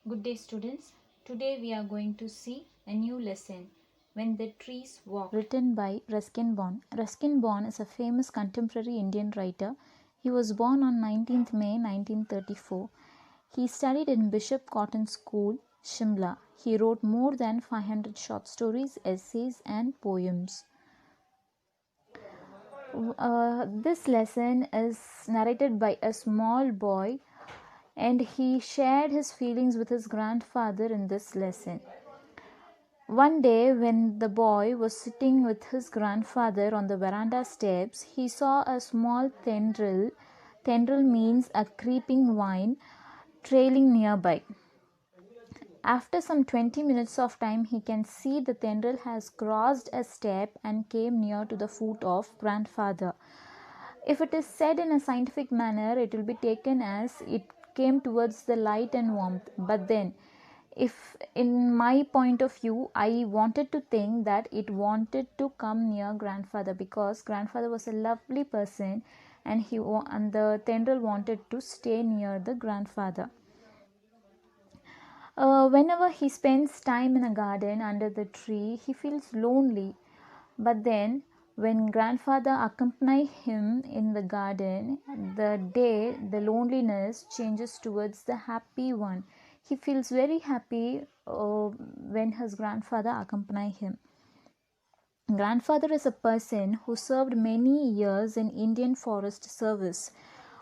Good day, students. Today we are going to see a new lesson, When the Trees Walk, written by Ruskin Bond. Ruskin Bond is a famous contemporary Indian writer. He was born on 19th May 1934. He studied in Bishop Cotton School, Shimla. He wrote more than 500 short stories, essays, and poems. This lesson is narrated by a small boy, and he shared his feelings with his grandfather in this lesson. One day, when the boy was sitting with his grandfather on the veranda steps, he saw a small tendril. Tendril means a creeping vine trailing nearby. After some 20 minutes of time, he can see the tendril has crossed a step and came near to the foot of grandfather. If it is said in a scientific manner, it will be taken as it came towards the light and warmth. But then, if in my point of view, I wanted to think that it wanted to come near grandfather, because grandfather was a lovely person, and the tendril wanted to stay near the grandfather. Whenever he spends time in a garden under the tree, he feels lonely. But then, when grandfather accompanies him in the garden, the loneliness changes towards the happy one. He feels very happy when his grandfather accompanies him. Grandfather is a person who served many years in Indian Forest Service,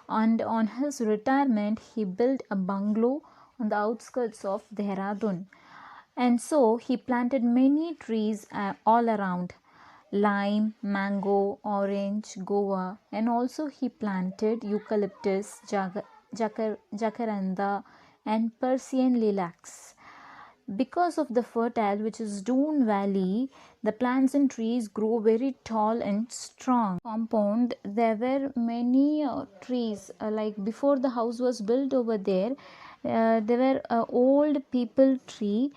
and on his retirement he built a bungalow on the outskirts of Dehradun, and so he planted many trees all around: lime, mango, orange, guava, and also he planted eucalyptus, jacaranda, and Persian lilacs. Because of the fertile, which is Doon Valley, the plants and trees grow very tall and strong. Compound, there were many trees. Like before the house was built over there, there were old people tree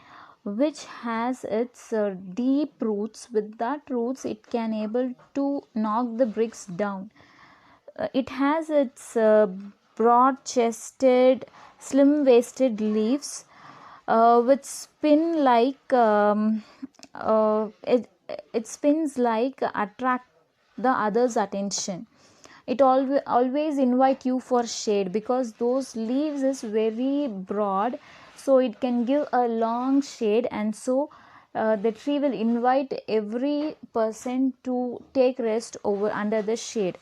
which has its deep roots. With that roots, it can able to knock the bricks down. It has its broad chested, slim waisted leaves which spin like it spins like attract the others' attention. It always invite you for shade, because those leaves is very broad, so it can give a long shade, and so the tree will invite every person to take rest over under the shade.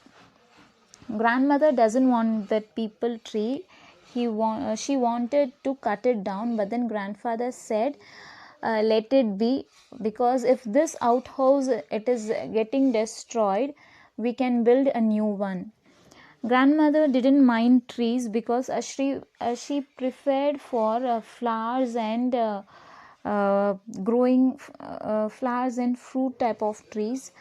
Grandmother doesn't want that people tree. She wanted to cut it down, but then grandfather said, let it be, because if this outhouse it is getting destroyed, we can build a new one. Grandmother didn't mind trees, because she preferred for flowers and growing flowers and fruit type of trees.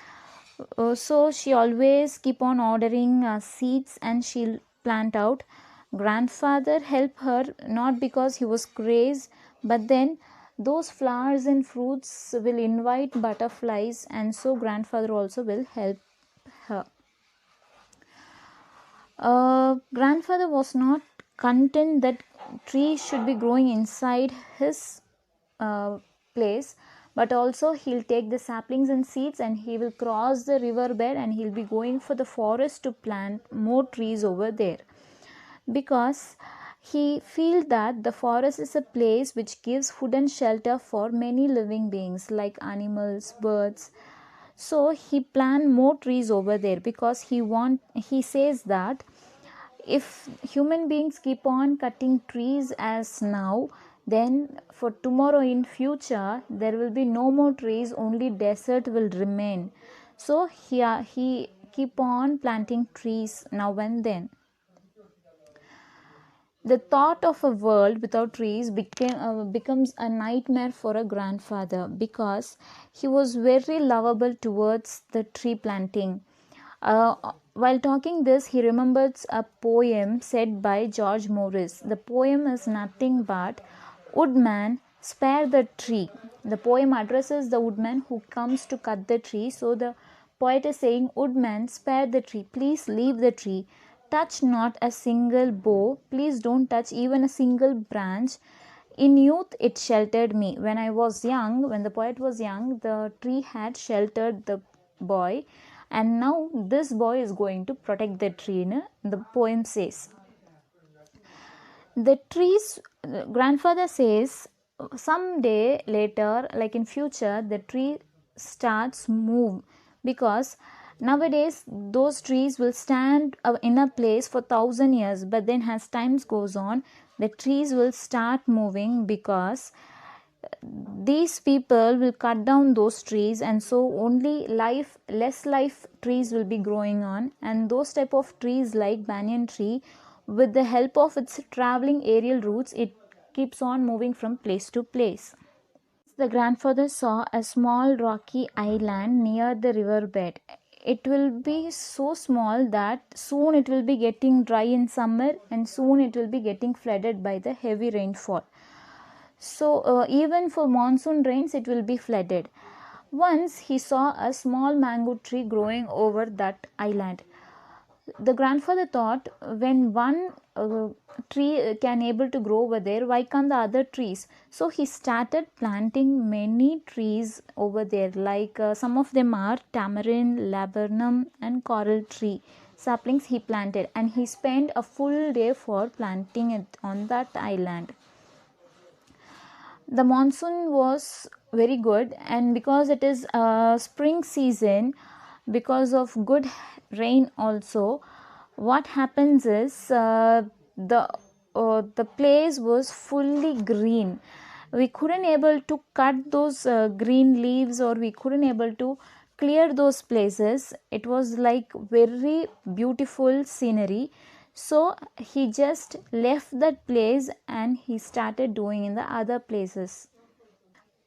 So she always keep on ordering seeds, and she'll plant out. Grandfather helped her, not because he was crazy, but then those flowers and fruits will invite butterflies, and so grandfather also will help her. Grandfather was not content that trees should be growing inside his place, but also he'll take the saplings and seeds, and he will cross the river bed, and he'll be going for the forest to plant more trees over there, because he feels that the forest is a place which gives food and shelter for many living beings like animals, birds. So he plant more trees over there, because he says that if human beings keep on cutting trees as now, then for tomorrow in future there will be no more trees, only desert will remain. So he keep on planting trees now and then. The thought of a world without trees becomes a nightmare for a grandfather, because he was very lovable towards the tree planting. While talking this, he remembers a poem said by George Morris. The poem is nothing but, "Woodman, spare the tree." The poem addresses the woodman who comes to cut the tree. So the poet is saying, "Woodman, spare the tree. Please leave the tree. Touch not a single bough. Please don't touch even a single branch. In youth it sheltered me. When I was young, when the poet was young, the tree had sheltered the boy, and now this boy is going to protect the tree. The poem says. The trees, grandfather says, someday later, like in future, the tree starts move, because nowadays those trees will stand in a place for 1,000 years, but then as time goes on, the trees will start moving, because these people will cut down those trees, and so only less life trees will be growing on, and those type of trees like banyan tree, with the help of its traveling aerial roots, it keeps on moving from place to place. The grandfather saw a small rocky island near the riverbed. It will be so small that soon it will be getting dry in summer, and soon it will be getting flooded by the heavy rainfall. So even for monsoon rains it will be flooded. Once he saw a small mango tree growing over that island. The grandfather thought, when one tree can able to grow over there, why can't the other trees? So he started planting many trees over there, like some of them are tamarind, laburnum and coral tree saplings he planted, and he spent a full day for planting it on that island. The monsoon was very good, and because it is a spring season, because of good rain also, what happens is the place was fully green. We couldn't able to cut those green leaves, or we couldn't able to clear those places. It was like very beautiful scenery. So he just left that place and he started doing in the other places.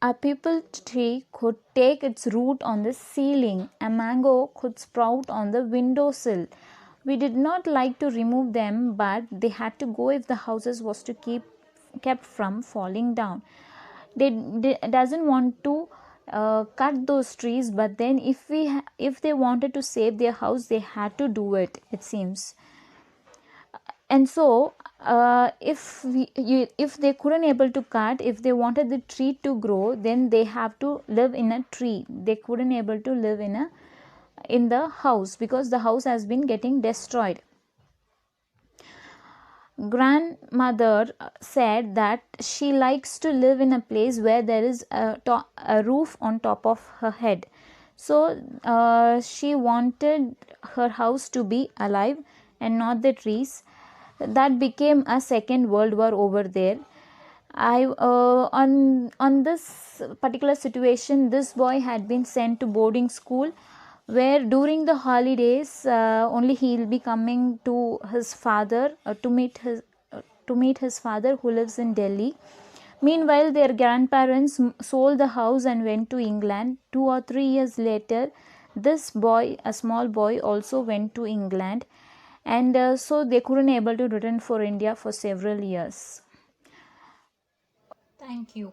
A peepal tree could take its root on the ceiling. A mango could sprout on the windowsill. We did not like to remove them, but they had to go if the houses was to keep kept from falling down. They doesn't want to cut those trees, but then if they wanted to save their house, they had to do it. It seems. And so if they couldn't able to cut, if they wanted the tree to grow, then they have to live in a tree. They couldn't able to live in the house, because the house has been getting destroyed. Grandmother said that she likes to live in a place where there is a roof on top of her head. So she wanted her house to be alive and not the trees. That became a second world war over there. On this particular situation, this boy had been sent to boarding school, where during the holidays only he will be coming to his father to meet his father, who lives in Delhi. Meanwhile, their grandparents sold the house and went to England. 2 or 3 years later, this boy, a small boy, also went to England, and so they couldn't able to return for India for several years. Thank you.